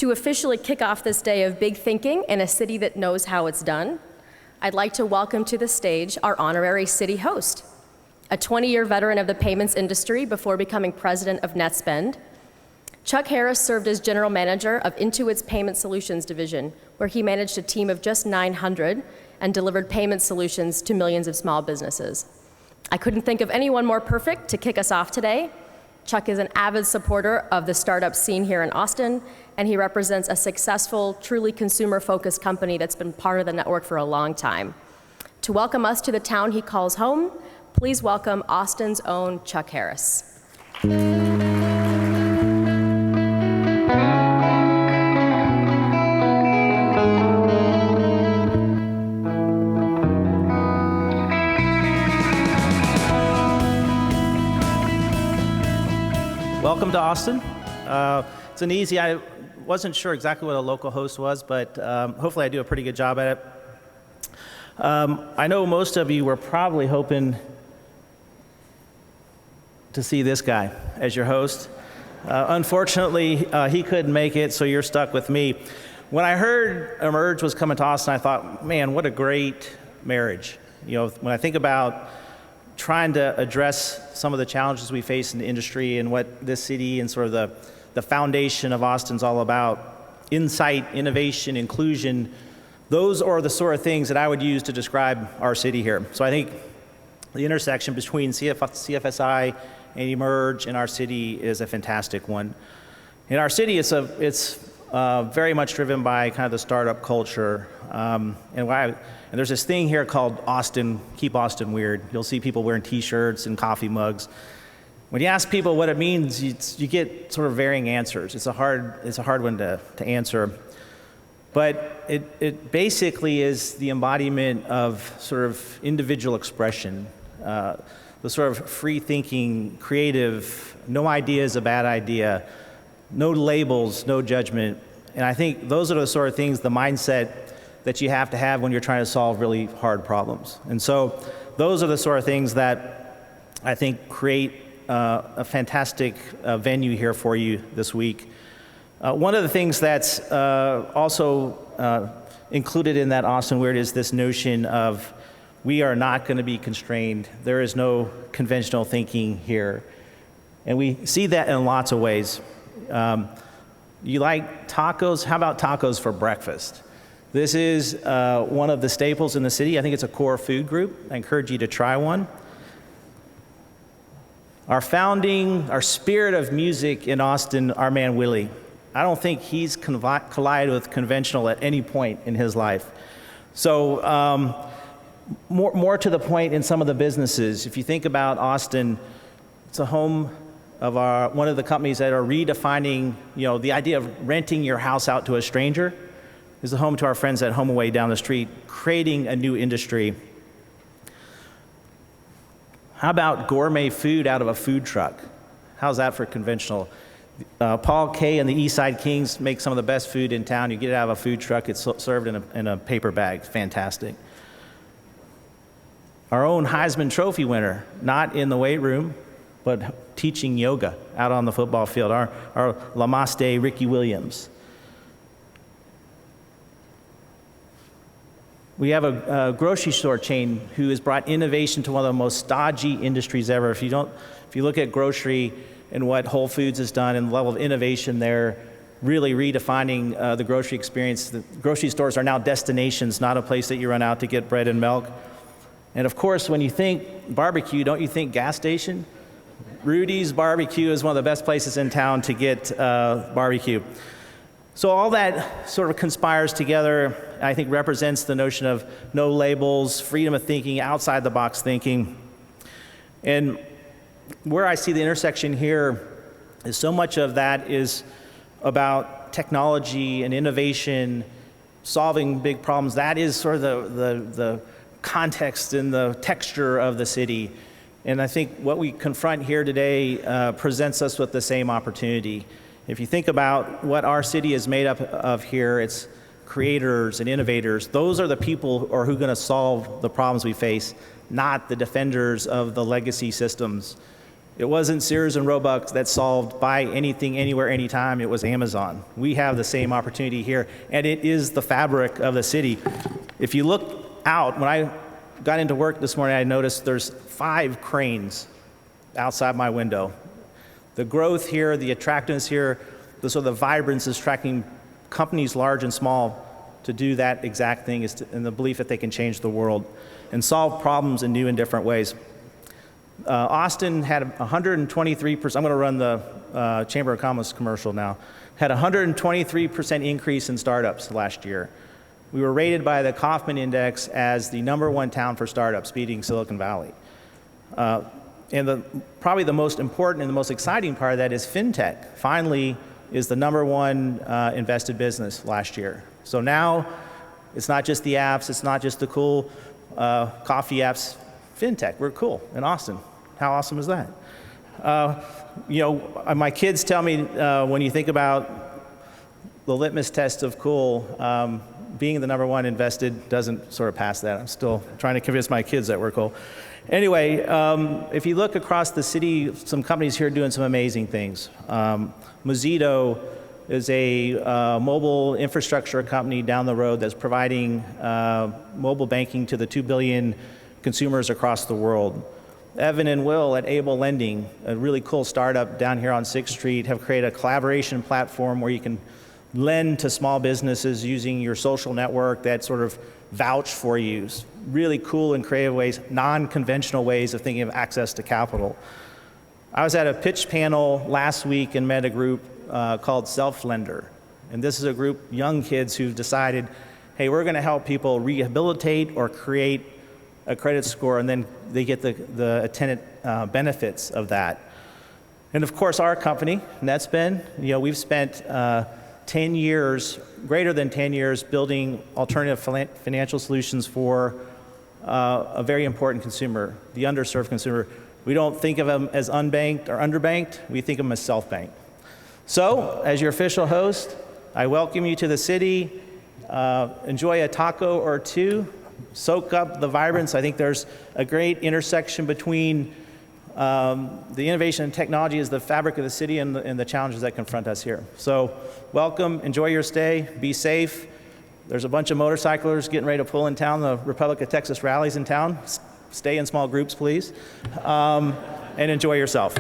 To officially kick off this day of big thinking in a city that knows how it's done, I'd like to welcome to the stage our honorary city host, a 20-year veteran of the payments industry before becoming president of NetSpend. Chuck Harris served as general manager of Intuit's Payment Solutions division, where he managed a team of just 900 and delivered payment solutions to millions of small businesses. I couldn't think of anyone more perfect to kick us off today. Chuck is an avid supporter of the startup scene here in Austin, and he represents a successful, truly consumer-focused company that's been part of the network for a long time. To welcome us to the town he calls home, please welcome Austin's own Chuck Harris. Welcome to Austin. It's an easy, I wasn't sure exactly what a local host was, but hopefully I do a pretty good job at it. I know most of you were probably hoping to see this guy as your host. Unfortunately, he couldn't make it, so you're stuck with me. When I heard Emerge was coming to Austin, I thought, man, what a great marriage. You know, when I think about trying to address some of the challenges we face in the industry and what this city and sort of the foundation of Austin's all about, insight, innovation, inclusion, those are the sort of things that I would use to describe our city here. So I think the intersection between CFSI and Emerge in our city is a fantastic one. In our city, it's very much driven by kind of the startup culture. And there's this thing here called Austin, Keep Austin Weird. You'll see people wearing t-shirts and coffee mugs. When you ask people what it means, you get sort of varying answers. It's a hard one to answer. But it basically is the embodiment of sort of individual expression, the sort of free-thinking, creative, no idea is a bad idea, no labels, no judgment. And I think those are the sort of things, the mindset that you have to have when you're trying to solve really hard problems. And so those are the sort of things that I think create a fantastic venue here for you this week. One of the things that's also included in that Austin Weird is this notion of we are not going to be constrained. There is no conventional thinking here. And we see that in lots of ways. You like tacos? How about tacos for breakfast? This is one of the staples in the city. I think it's a core food group. I encourage you to try one. Our spirit of music in Austin, our man Willie, I don't think he's collided with conventional at any point in his life. So more to the point in some of the businesses. If you think about Austin, it's a home of one of the companies that are redefining, the idea of renting your house out to a stranger is the home to our friends at HomeAway down the street, creating a new industry. How about gourmet food out of a food truck? How's that for conventional? Paul K. and the Eastside Kings make some of the best food in town. You get it out of a food truck, it's served in a paper bag. Fantastic. Our own Heisman Trophy winner, not in the weight room, but teaching yoga out on the football field. Our Lamaste Ricky Williams. We have a grocery store chain who has brought innovation to one of the most stodgy industries ever. If you look at grocery and what Whole Foods has done and the level of innovation there, really redefining the grocery experience. The grocery stores are now destinations, not a place that you run out to get bread and milk. And of course, when you think barbecue, don't you think gas station? Rudy's Barbecue is one of the best places in town to get barbecue. So all that sort of conspires together, I think represents the notion of no labels, freedom of thinking, outside the box thinking. And where I see the intersection here is so much of that is about technology and innovation, solving big problems. That is sort of the context and the texture of the city. And I think what we confront here today presents us with the same opportunity. If you think about what our city is made up of here, it's creators and innovators. Those are the people who are going to solve the problems we face, not the defenders of the legacy systems. It wasn't Sears and Roebuck that solved buy anything, anywhere, anytime. It was Amazon. We have the same opportunity here, and it is the fabric of the city. If you look out, when I got into work this morning, I noticed there's 5 cranes outside my window. The growth here, the attractiveness here, the sort of the vibrance is attracting companies large and small to do that exact thing, in the belief that they can change the world and solve problems in new and different ways. Austin had 123%, I'm going to run the Chamber of Commerce commercial now, had 123% increase in startups last year. We were rated by the Kauffman Index as the #1 town for startups, beating Silicon Valley. And probably the most important and the most exciting part of that is fintech. Finally, is the #1 invested business last year. So now, it's not just the apps, it's not just the cool coffee apps, fintech, we're cool in Austin. How awesome is that? My kids tell me when you think about the litmus test of cool, being the #1 invested doesn't sort of pass that. I'm still trying to convince my kids that we're cool. Anyway, if you look across the city, some companies here are doing some amazing things. Mozito is a mobile infrastructure company down the road that's providing mobile banking to the 2 billion consumers across the world. Evan and Will at Able Lending, a really cool startup down here on 6th Street, have created a collaboration platform where you can lend to small businesses using your social network that sort of vouch for you. Really cool and creative ways, non-conventional ways of thinking of access to capital. I was at a pitch panel last week and met a group called Self-Lender. And this is a group, young kids who've decided, hey, we're going to help people rehabilitate or create a credit score, and then they get the attendant benefits of that. And of course, our company, NetSpend, we've spent 10 years, greater than 10 years, building alternative financial solutions for a very important consumer, the underserved consumer. We don't think of them as unbanked or underbanked, we think of them as self-banked. So, as your official host, I welcome you to the city. Enjoy a taco or two, soak up the vibrance. I think there's a great intersection between the innovation and technology as the fabric of the city and the challenges that confront us here. So welcome, enjoy your stay, be safe. There's a bunch of motorcyclers getting ready to pull in town. The Republic of Texas rally's in town. Stay in small groups, please, and enjoy yourself.